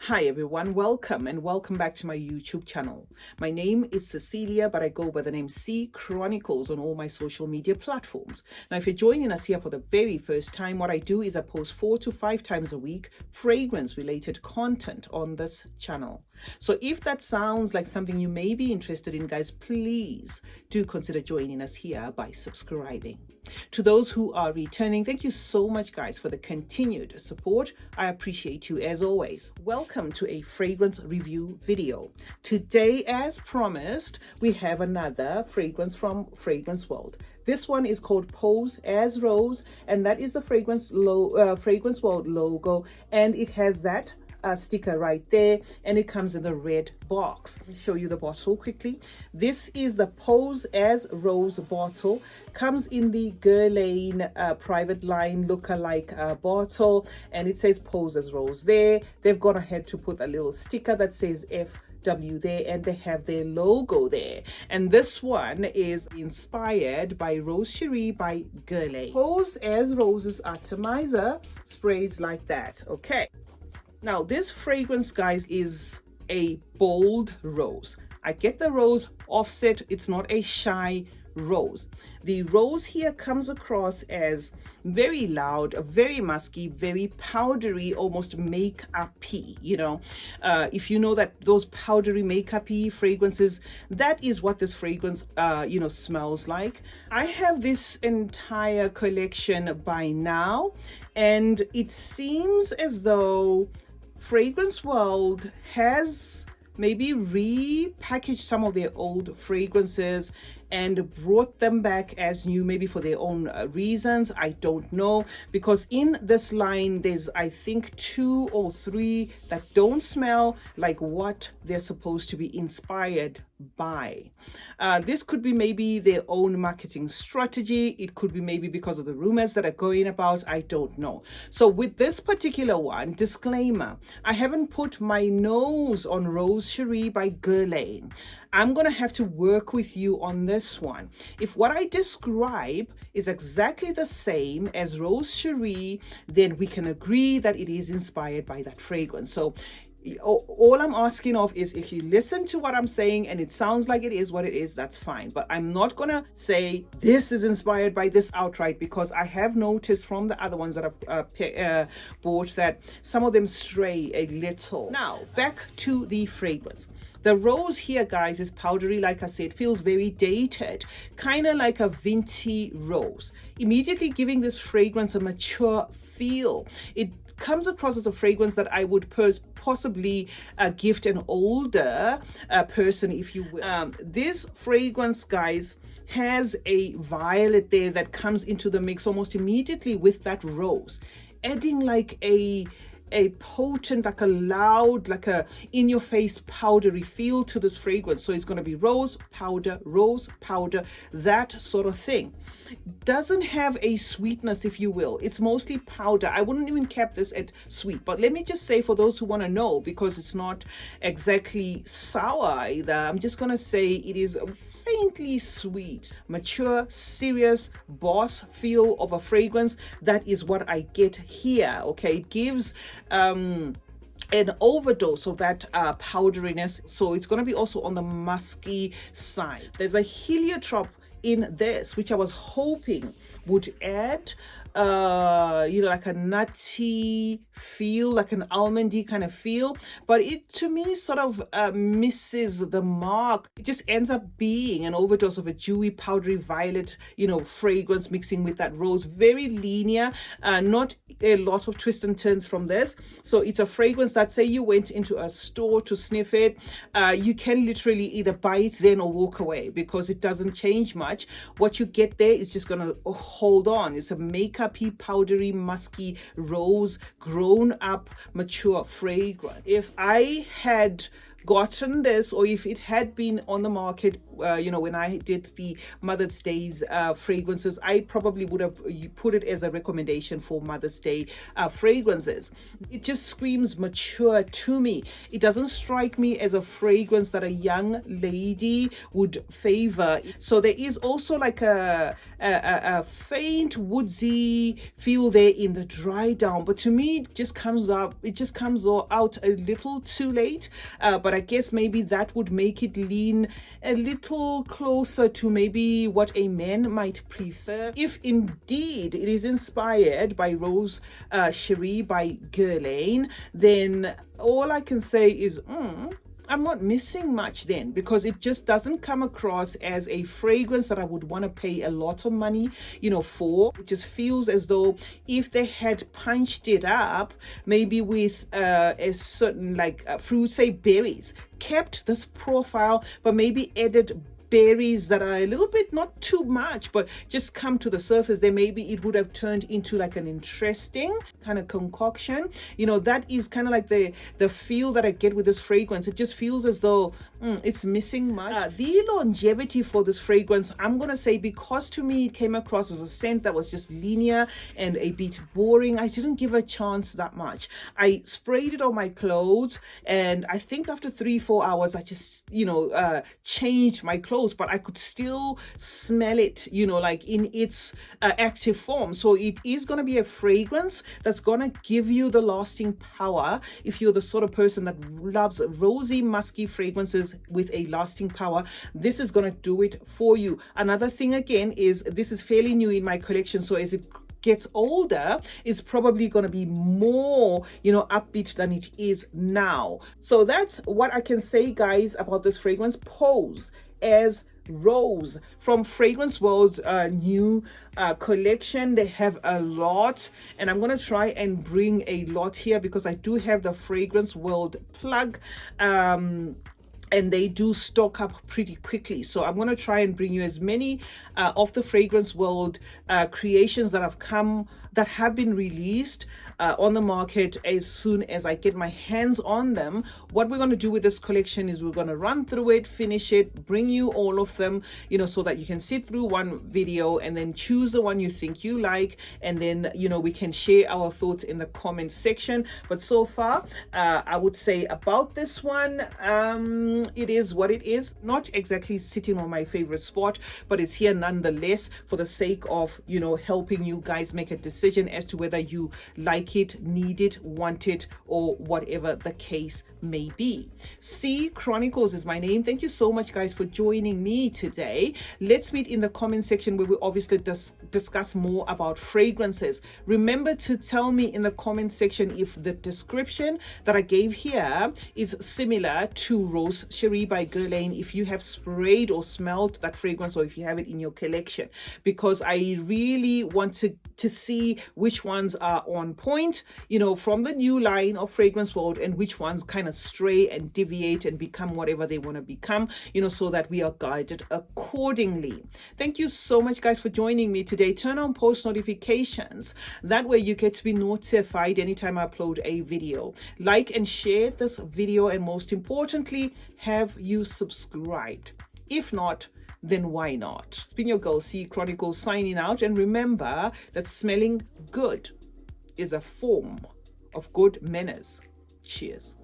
Hi everyone, welcome and welcome back to my YouTube channel. My name is Cecilia, but I go by the name CeeChronicles on all my social media platforms. Now, if you're joining us here for the very first time, what I do is I post 4 to 5 times a week fragrance related content on this channel. So if that sounds like something you may be interested in, guys, please do consider joining us here by subscribing. To those who are returning, thank you so much, guys, for the continued support. I appreciate you as always. Welcome to a fragrance review video. Today, as promised, we have another fragrance from Fragrance World. This one is called Pose as Rose, and that is the Fragrance World logo, and it has that sticker right there, and it comes in the red box. Let me show you the bottle quickly. This is the Pose as Rose bottle. Comes in the GRN private line look-alike bottle, and it says Pose as Rose there. They've gone ahead to put a little sticker that says FW there, and they have their logo there. And this one is inspired by Rose Cherie by GRN. Pose as Rose's atomizer sprays like that. Okay. Now, this fragrance, guys, is a bold rose. I get the rose offset. It's not a shy rose. The rose here comes across as very loud, very musky, very powdery, almost makeup-y, you know. If you know that those powdery makeup-y fragrances, that is what this fragrance smells like. I have this entire collection by now, and it seems as though Fragrance World has maybe repackaged some of their old fragrances and brought them back as new, maybe for their own reasons. I don't know, because in this line there's, I think, 2 or 3 that don't smell like what they're supposed to be inspired by. This could be maybe their own marketing strategy. It could be maybe because of the rumors that are going about. I don't know. So with this particular one, disclaimer, I haven't put my nose on Rose Cherie by GRN. I'm going to have to work with you on this one. If what I describe is exactly the same as Rose Cherie, then we can agree that it is inspired by that fragrance. So all I'm asking of is, if you listen to what I'm saying and it sounds like it is what it is, that's fine. But I'm not going to say this is inspired by this outright, because I have noticed from the other ones that I've bought that some of them stray a little. Now, back to the fragrance. The rose here, guys, is powdery. Like I said, feels very dated, kind of like a vintny rose, immediately giving this fragrance a mature feel. It comes across as a fragrance that I would possibly gift an older person, if you will. This fragrance, guys, has a violet there that comes into the mix almost immediately with that rose, adding like a potent, like a loud, like a in-your-face powdery feel to this fragrance. So it's going to be rose powder, that sort of thing. Doesn't have a sweetness, if you will. It's mostly powder. I wouldn't even cap this at sweet, but let me just say, for those who want to know, because it's not exactly sour either, I'm just going to say it is faintly sweet, mature, serious, boss feel of a fragrance. That is what I get here. Okay, it gives an overdose of that powderiness, so it's going to be also on the musky side. There's a heliotrope in this, which I was hoping would add like a nutty feel, like an almondy kind of feel, but it to me sort of misses the mark. It just ends up being an overdose of a dewy, powdery violet, fragrance mixing with that rose. Very linear, not a lot of twists and turns from this. So it's a fragrance that, say you went into a store to sniff it, you can literally either buy it then or walk away, because it doesn't change much. What you get there is just gonna hold on. It's a makeup, powdery, musky rose, grown up, mature fragrance. If I had gotten this, or if it had been on the market, when I did the Mother's Day's fragrances, I probably would have put it as a recommendation for Mother's Day fragrances. It just screams mature to me. It doesn't strike me as a fragrance that a young lady would favor. So there is also like a faint woodsy feel there in the dry down, but to me it just comes out a little too late. But I guess maybe that would make it lean a little closer to maybe what a man might prefer, if indeed it is inspired by Rose Cherie by Guerlain. Then all I can say is I'm not missing much then, because it just doesn't come across as a fragrance that I would want to pay a lot of money, for. It just feels as though if they had punched it up, maybe with a certain fruit, say berries, kept this profile, but maybe added berries that are a little bit, not too much, but just come to the surface, then maybe it would have turned into like an interesting kind of concoction. That is kind of like the feel that I get with this fragrance. It just feels as though it's missing much. The longevity for this fragrance, I'm gonna say, because to me it came across as a scent that was just linear and a bit boring, I didn't give a chance that much. I sprayed it on my clothes, and I think after 3-4 hours I just changed my clothes, but I could still smell it in its active form. So it is going to be a fragrance that's going to give you the lasting power if you're the sort of person that loves rosy musky fragrances with a lasting power. This is going to do it for you. Another thing again is this is fairly new in my collection, so as it gets older, it's probably going to be more upbeat than it is now. So that's what I can say, guys, about this fragrance. Pose as Rose from Fragrance World's new collection. They have a lot, and I'm going to try and bring a lot here because I do have the Fragrance World plug, and they do stock up pretty quickly. So I'm going to try and bring you as many of the Fragrance World creations that have been released on the market as soon as I get my hands on them. What we're going to do with this collection is we're going to run through it, finish it, bring you all of them, so that you can sit through one video and then choose the one you think you like, and then we can share our thoughts in the comment section. But so far I would say about this one, it is what it is. Not exactly sitting on my favorite spot, but it's here nonetheless for the sake of helping you guys make a decision as to whether you like it, need it, want it, or whatever the case may be. CeeChronicles is my name. Thank you so much, guys, for joining me today. Let's meet in the comment section where we obviously discuss more about fragrances. Remember to tell me in the comment section if the description that I gave here is similar to Rose Cherie by Guerlain, if you have sprayed or smelled that fragrance, or if you have it in your collection, because I really want to see which ones are on point, from the new line of Fragrance World, and which ones kind of stray and deviate and become whatever they want to become, so that we are guided accordingly. Thank you so much, guys, for joining me today. Turn on post notifications. That way you get to be notified anytime I upload a video. Like and share this video, and most importantly, have you subscribed? If not, then why not? It's been your girl CeeChronicles signing out, and remember that smelling good is a form of good manners. Cheers.